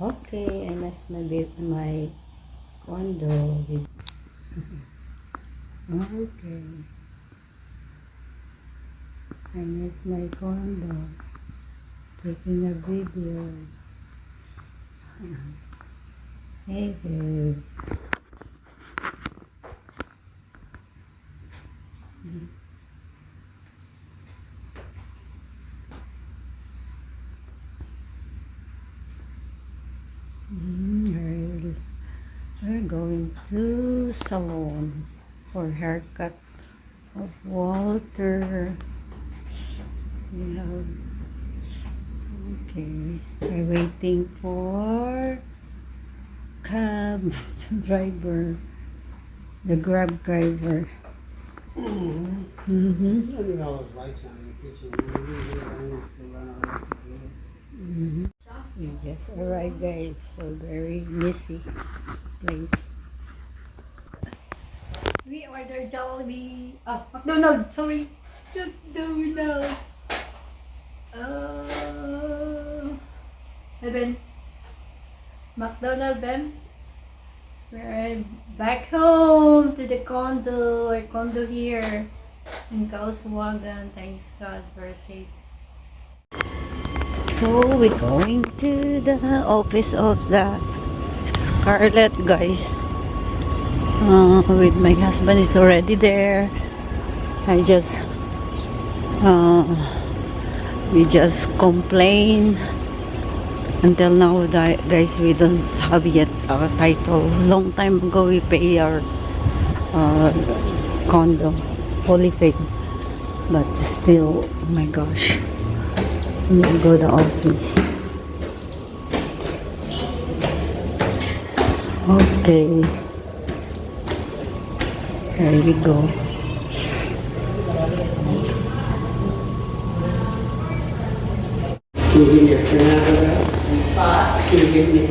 Okay, I must my condo. Okay, I miss my condo. Taking a video. Hey babe. We're going to salon for haircut of Walter. Yeah. Okay. We're waiting for cab driver, the Grab driver. Mm-hmm. Look at all those lights on in the kitchen. Mm-hmm. We just arrived, guys. So very messy place. We ordered Jollibee. Oh, McDonald's. Sorry. McDonald's. Ben. McDonald's, Ben. We're back home to the condo. Our condo here in Kauswagan. Thanks God we're safe. So we're going to the office of the Scarlett, guys. With my husband, it's already there. We just complain. Until now, guys, we don't have yet our title. Long time ago, we pay our condo fully paid, but still, oh my gosh, we go to the office. Okay, here we go. Can you give me a printout of that? Can you give me a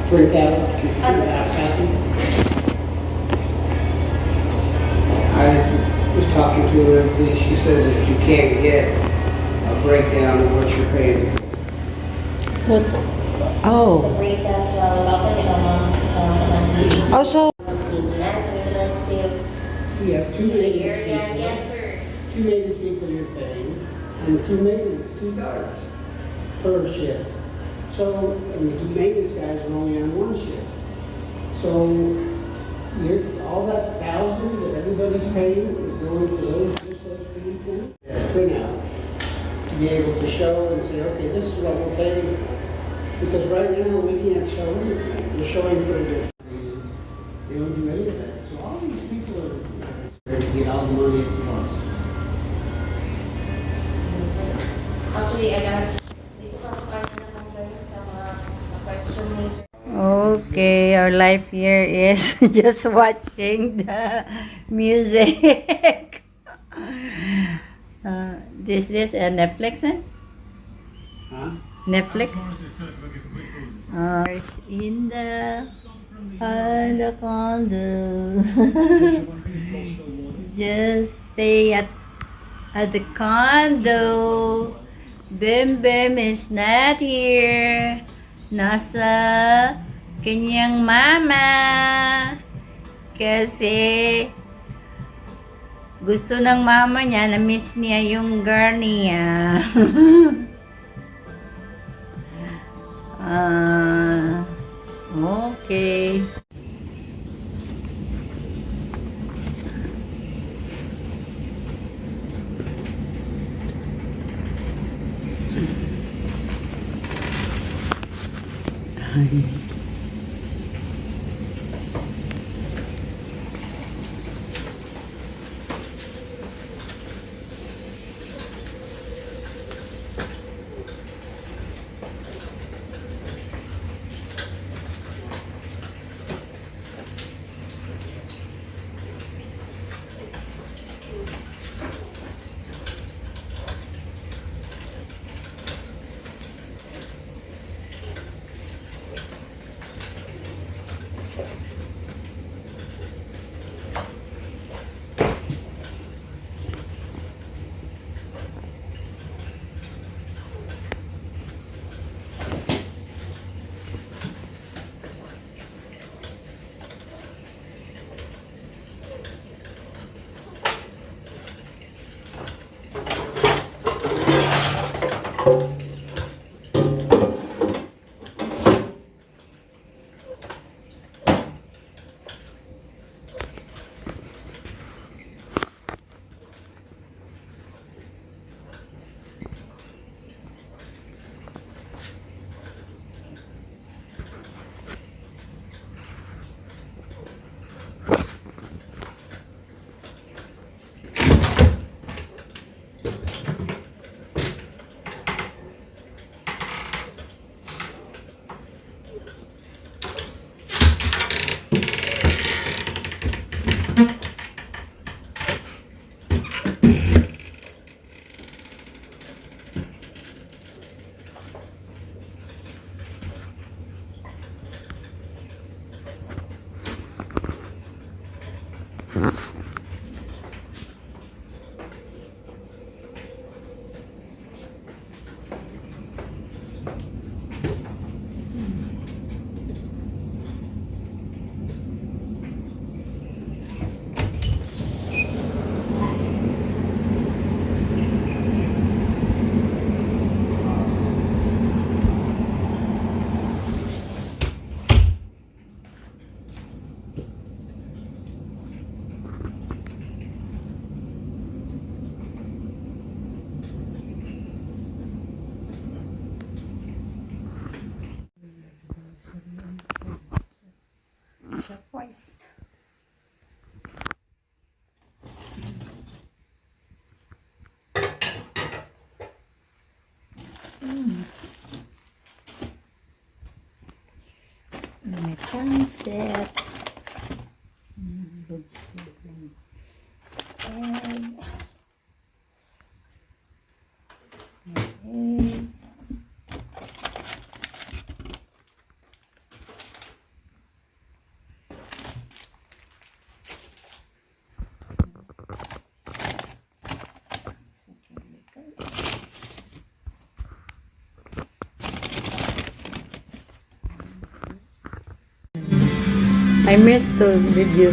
printout? Copy? I was talking to her, she says that you can't get a breakdown of what you're paying. What? Oh. Also. You have two maintenance people. Two maintenance people you're paying, and two guards per shift. So, and the two maintenance guys are only on one shift. So, all that thousands that everybody's paying is going for just those few things. Printout. To be able to show and say, okay, this is what we're paying for. Because right now, we can't show anything. We're showing for the they don't do any of that. So all these people are ready to get all the money at once. Actually, I got dito ka kaya na sa mga questions. Okay, our life here is just watching the music. This is a Netflix, eh? Huh? Netflix. In the condo. Just stay at the condo. Bim Bim is not here. Nasa kanyang mama. Kasi gusto ng mama niya, na-miss niya yung girl niya. Okay. twice. My pancit. Vegetable. Egg. Egg. I missed the video.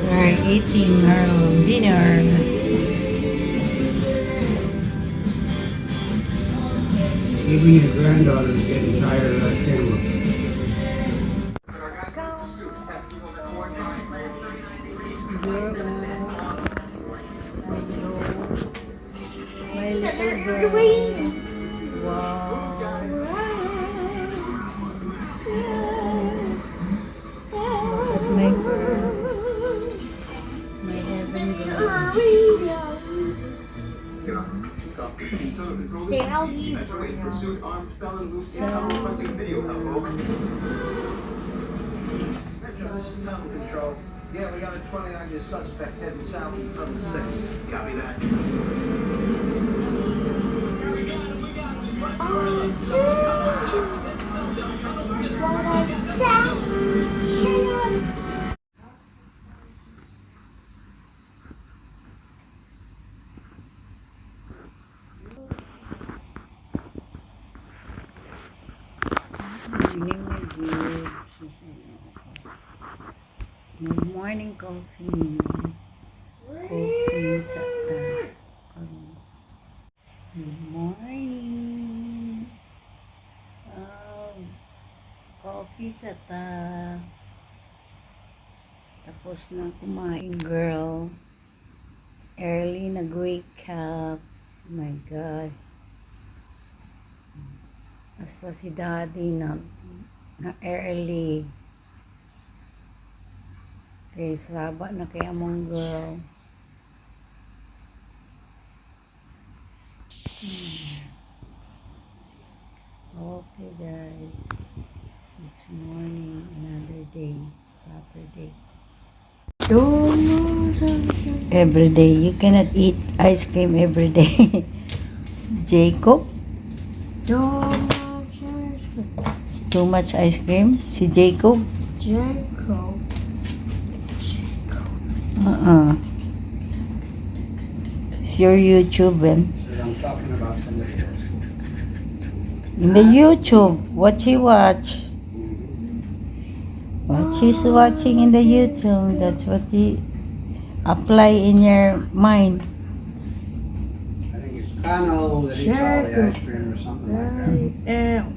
We're eating our dinner. Even your granddaughter's getting tired of that camera. My little girl. Wow. Look at my girl. My heaven girl. Say how you Control. Yeah, we got a 29-year suspect heading south from the 6th. Copy that. Good morning coffee. Coffee sa ta. Good morning. Coffee sa ta. Tapos na kumain, girl. Early nag-wake up. Oh my God. Basta si daddy na early. Kaya saba na kaya mong girl. Okay guys. It's morning, another day. Saturday. Every day. You cannot eat ice cream every day. Jacob? Too much ice cream? Si Jacob? Jacob. It's your YouTube, Ben. I'm talking about somebody else. In the YouTube, what she watch? What she's watching in the YouTube, that's what you apply in your mind. I think it's Kano that eats all the ice cream or something like that.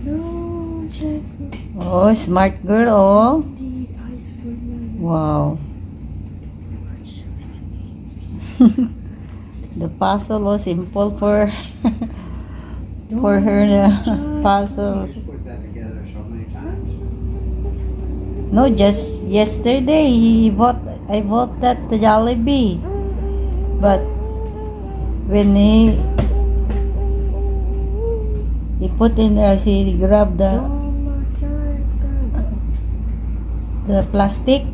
No, Jacob. Oh, smart girl, oh. Eat ice cream. Wow. The puzzle was simple for her puzzle. He's put that together so many times. No, just yesterday I bought that Jollibee. But when he put in there, he grabbed the plastic.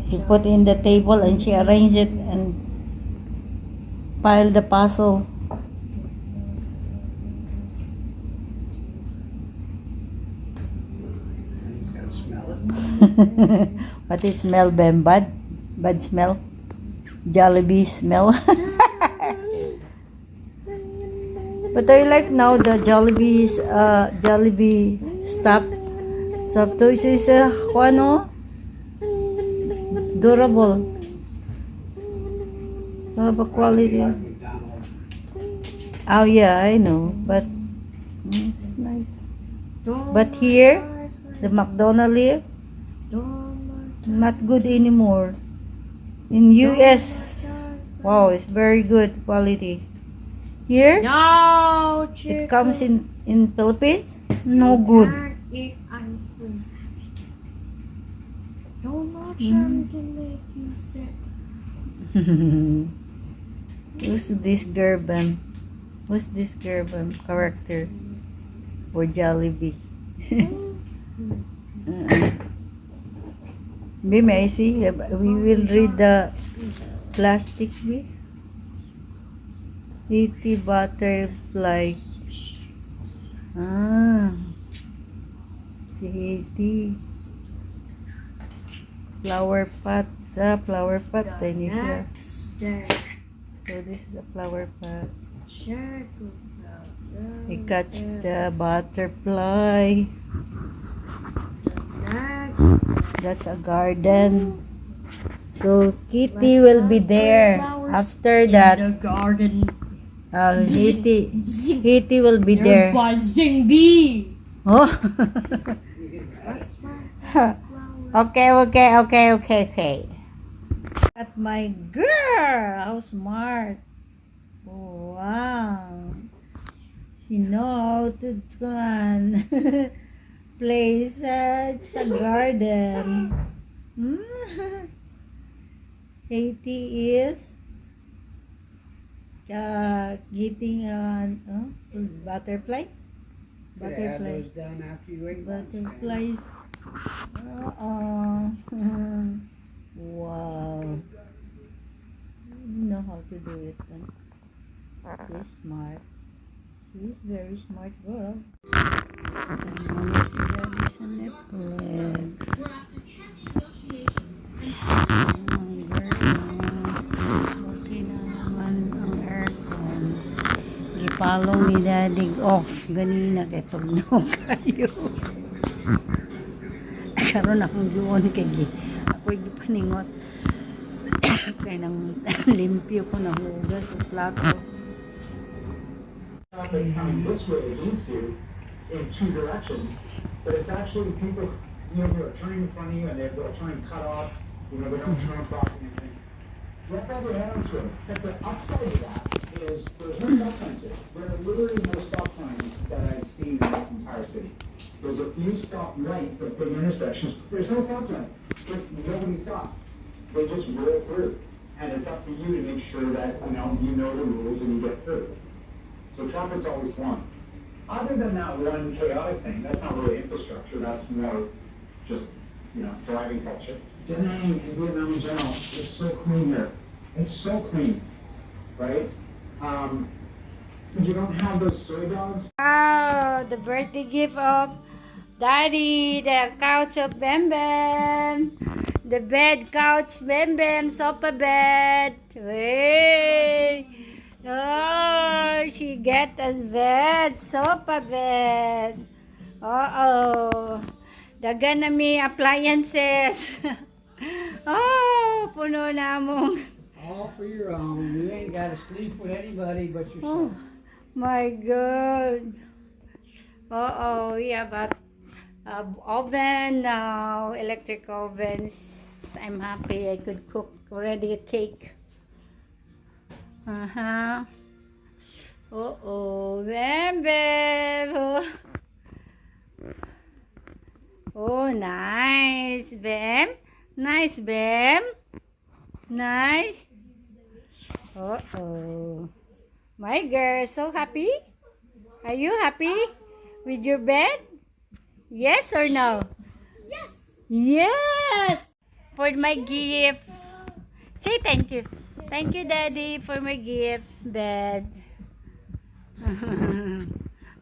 He put in the table and she arranged it and piled the puzzle. He's got to smell it. What is smell, Ben? Bad? Bad smell? Jollibee smell? But I like now the Jollibee's Jollibee stuff. Stuff to is ano? Durable. Have a quality. Like McDonald's. Oh yeah, I know, but it's nice. But here, the McDonald's here, not good anymore. In US, wow, it's very good quality. Here? No, It comes in Philippines? No good. Eat ice cream. Don't much to make you sick. Who's this Gerben? Who's this Gerben character? For Jollibee. Be may I see? We will read the plastic bee. 80 butterfly. Si 80. Flower pot. Flower pot. Tiny siya. So this is a flower pot. I catch the butterfly. That's a garden. So Kitty will be there. After that, The garden. Kitty will be there. Buzzing bee. Oh. Okay. At my girl, how smart. Oh, wow. She know how to run. Place sa garden. Katie is getting butterfly. Add those done after you eat lunch, man. Butterflies. Wow. You know how to do it. She's smart. She's very smart girl. Gipalong ni Dadig off. Ganina kay tugnaw kayo. Karon akong giwon kay ako'y gipaningot. Kaya nang limpyo ko na hugas sa plato. Traffic coming this way against you in two directions, but it's actually people, who are turning in front of you and they'll try and cut off, they don't turn properly and things. You have to have your head on straight. But the upside of that is there's no stop signs here. There are literally no stop signs that I've seen in this entire city. There's a few stop lights at big intersections. There's no stop signs. Nobody stops. They just roll through. And it's up to you to make sure that you know the rules and you get through. So traffic's always flowing. Other than that one chaotic thing, that's not really infrastructure, that's more just, driving culture. Da Nang and Vietnam in general, it's so clean here. It's so clean, right? You don't have those soy dogs. Wow, the birthday gift of Daddy, the couch of Bem Bem, the bed couch Bem Bem, sofa bed. Hey. Oh, she get us bed, sofa bed. Dagan na mi appliances. Oh, puno na mong. All for your own. You ain't got to sleep with anybody but Oh, yourself. my God. We have a oven now, electric ovens. I'm happy I could cook already a cake. Bam, bam. Oh, nice, Bam. Nice, Bam. Nice. My girl, so happy? Are you happy with your bed? Yes or no? Yes. Yes. For my gift. Say thank you. Thank you, Daddy, for my gift bed.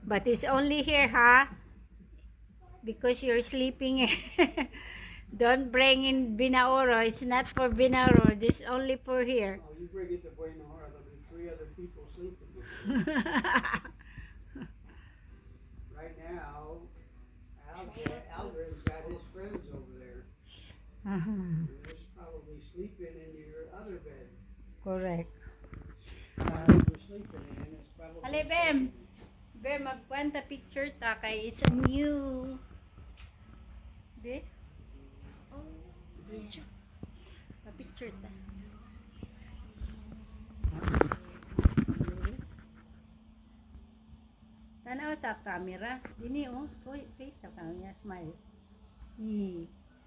But it's only here, huh? Because you're sleeping here. Don't bring in Binaoro. It's not for Binaoro. This is only for here. Oh, you bring it to Buena Hora, there'll be 3 other people sleeping. Right now, Aldrin's got his friends over there. And they're probably sleeping in your other bed. Correct. You're sleeping in, it's probably... Ale, Bem. Bem, magkwanta picture ta kay it's a new. Be? A picture ta. sa camera. Dini oh. Face sa camera. Smile.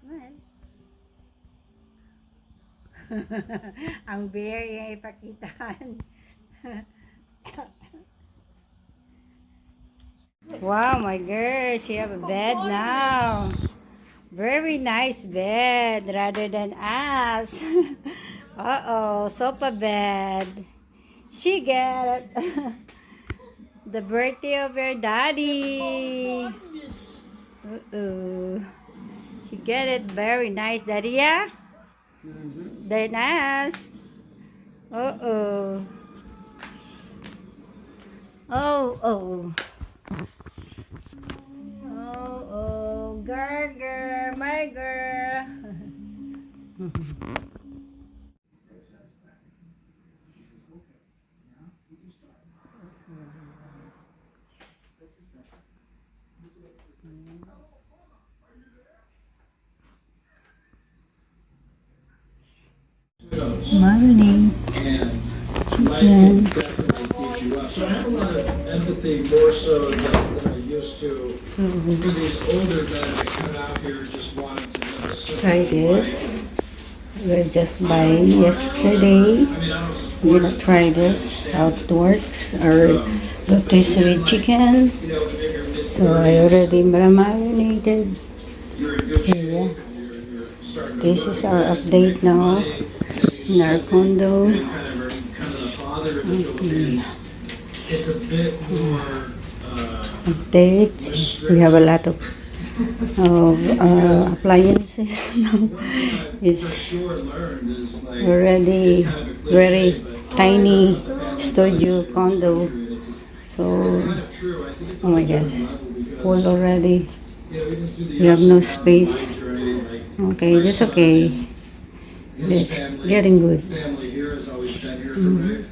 Smile. Ang bear yung ipakitaan. Wow, my girl, she have a bed now. Very nice bed rather than us. Uh-oh, sofa bed. She get the birthday of your daddy. Uh-oh. She get it very nice, daddy, yeah? Very nice. Uh-oh. Oh, oh. Oh, oh. Girl, my girl. Morning. And life definitely keeps you up. So I have a lot of empathy, more so than I used to, for these older men that come out here just wanting to live a simple Try this. life. We're just buying yesterday. I mean, I don't I'm support gonna it. try this, how it works. Our rotisserie chicken. You know, in your mid-40s, So I already marinated. you're in good So shape, yeah, and you're starting to this work, is our and you update make now money, and you in our just condo. kind of the father of the Philippines. It's a bit more Update. We have a lot of appliances now. One thing I It's for sure learned is like already it's kind of a cliche, very but tiny family studio values, condo. it's So, kind of true. I think it's oh my on a gosh, different level because, full already. you know, even through the We have ups no and downs of space. my journey, like, Okay, my that's son okay. and his It's family, getting good. family here has always been here for me.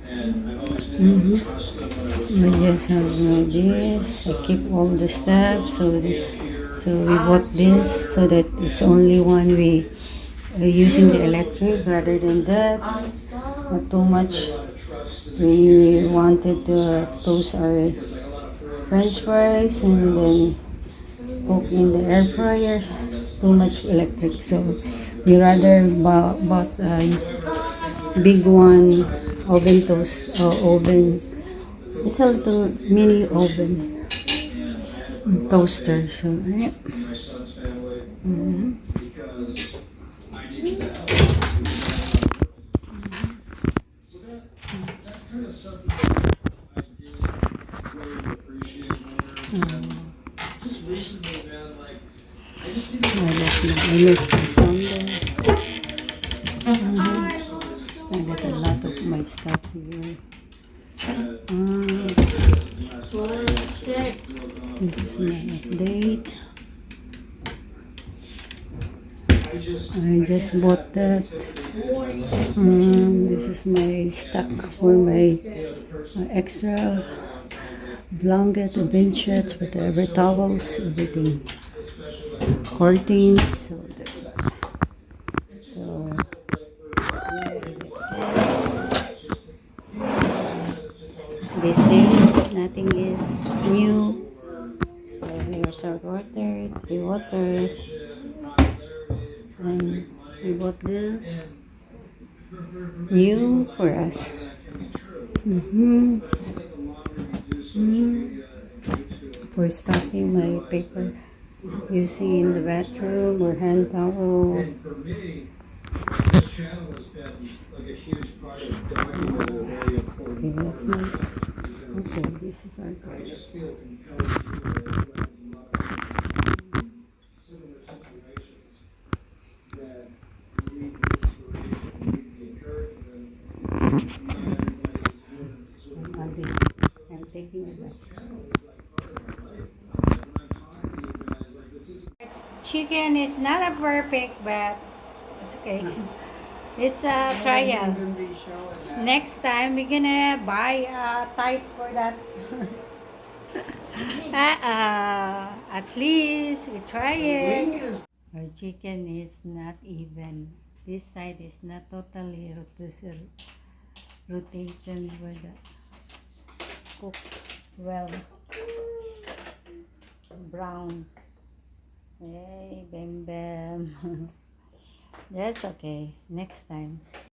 And I've always been able to trust them when I was We young. just have trust them to raise my this. I son. keep all the stuff. So, And here, so we bought this so that it's only one we are using the electric rather than that. Not too much. a lot of trust in the We wanted to toast our because like a lot of foreigners French say, fries and then cook in the air fryer. Too much electric, so we rather bought a big one oven toast oven. It's a little mini oven toaster. So yeah. in my son's family Mhm. because I needed that. So that's kind of something that I did really appreciate more. Just recently, man, like I just need I left my condo. I got a lot of my stuff here. This is my update. I just bought that. This is my stock for my extra blanket, bedsheets, whatever, towels, everything. Curtains. So that's why. So they say nothing is new. So here's our water, the water. And we bought this new for us. For stocking my paper using in the bathroom or hand towel. And for me, this channel has been like a huge part of documenting a very important Okay, that's my. because Okay, this is our I garden. just feel compelled to do it who has a lot of similar situations that need the inspiration, need the encouragement, and everybody is doing it. So I'm taking it back. this channel is like part of my life. Like when I'm talking to you guys, like this is Chicken is not a perfect, but it's okay. It's a trial. Next time we're gonna buy a type for that. At least we try it. Our chicken is not even. This side is not totally rotated for the cook. Well, brown. Hey, Bam Bam. That's okay. Next time.